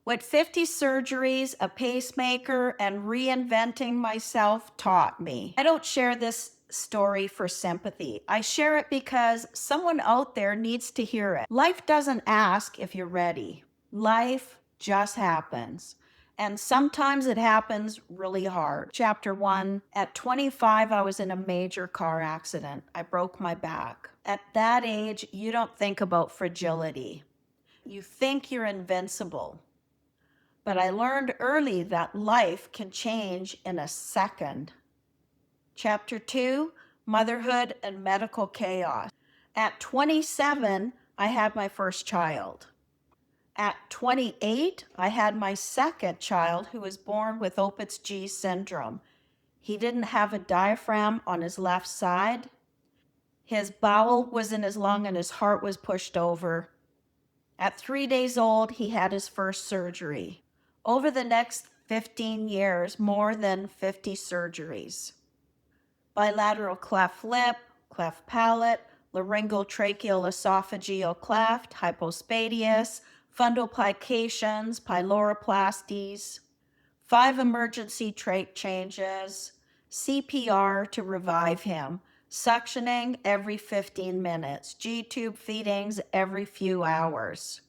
What 50 surgeries, a pacemaker, and reinventing myself taught me. I don't share this story for sympathy. I share it because someone out there needs to hear it. Life doesn't ask if you're ready. Life just happens. And sometimes it happens really hard. Chapter 1, at 25, I was in a major car accident. I broke my back. At that age, you don't think about fragility. You think you're invincible. But I learned early that life can change in a second. Chapter 2, Motherhood and Medical Chaos. At 27, I had my first child. At 28, I had my second child who was born with Oppis G Syndrome. He didn't have a diaphragm on his left side. His bowel was in his lung and his heart was pushed over. At 3 days old, he had his first surgery. Over the next 15 years, more than 50 surgeries. Bilateral cleft lip, cleft palate, laryngotracheal esophageal cleft, hypospadias, fundoplications, pyloroplasties, 5 emergency trach changes, CPR to revive him, suctioning every 15 minutes, G-tube feedings every few hours.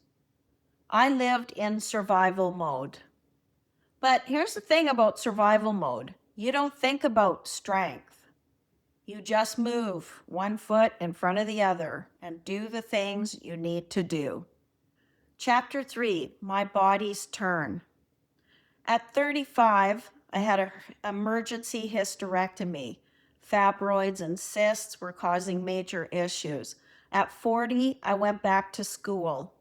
I lived in survival mode. But here's the thing about survival mode. You don't think about strength. You just move one foot in front of the other and do the things you need to do. Chapter 3, My Body's Turn. At 35, I had an emergency hysterectomy. Fibroids and cysts were causing major issues. At 40, I went back to school.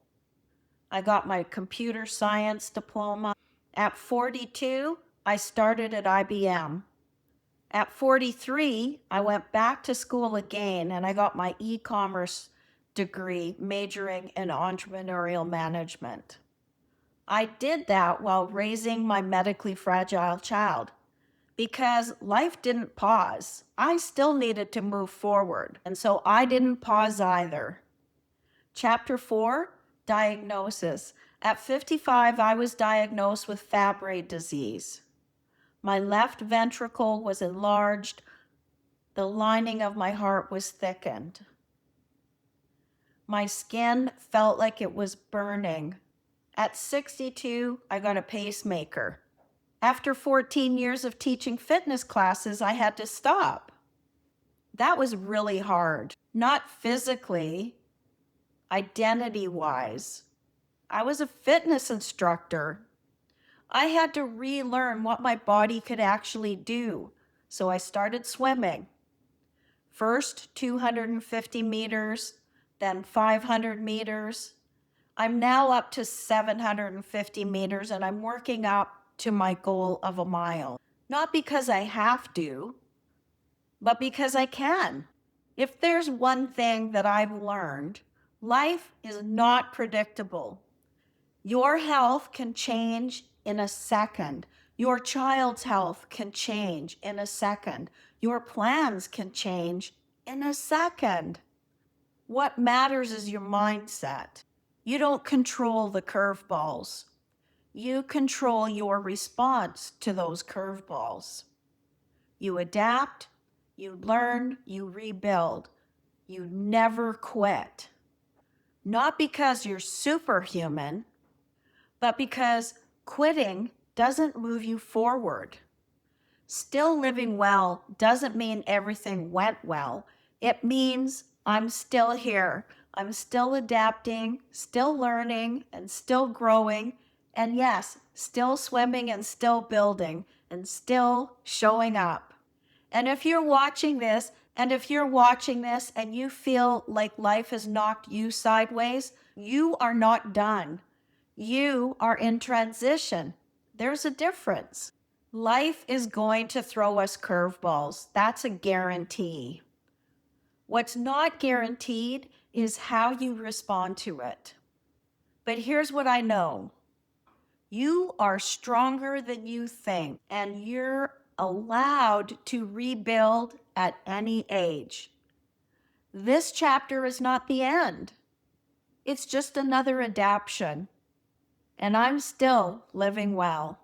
I got my computer science diploma. At 42, I started at IBM. At 43, I went back to school again and I got my e-commerce degree majoring in entrepreneurial management. I did that while raising my medically fragile child because life didn't pause. I still needed to move forward, and so I didn't pause either. Chapter 4, Diagnosis. At 55, I was diagnosed with Fabry disease. My left ventricle was enlarged. The lining of my heart was thickened. My skin felt like it was burning. At 62, I got a pacemaker. After 14 years of teaching fitness classes, I had to stop. That was really hard. Not physically, identity-wise. I was a fitness instructor. I had to relearn what my body could actually do. So I started swimming. First 250 meters, then 500 meters. I'm now up to 750 meters and I'm working up to my goal of a mile. Not because I have to, but because I can. If there's one thing that I've learned, life is not predictable. Your health can change in a second. Your child's health can change in a second. Your plans can change in a second. What matters is your mindset. You don't control the curveballs. You control your response to those curveballs. You adapt, you learn, you rebuild. You never quit. Not because you're superhuman, but because quitting doesn't move you forward. Still living well doesn't mean everything went well. It means I'm still here. I'm still adapting, still learning, and still growing. And yes, still swimming and still building and still showing up. And if you're watching this, and you feel like life has knocked you sideways, you are not done. You are in transition. There's a difference. Life is going to throw us curveballs. That's a guarantee. What's not guaranteed is how you respond to it. But here's what I know. You are stronger than you think, and you're allowed to rebuild at any age. This chapter is not the end. It's just another adaptation. and I'm still living well.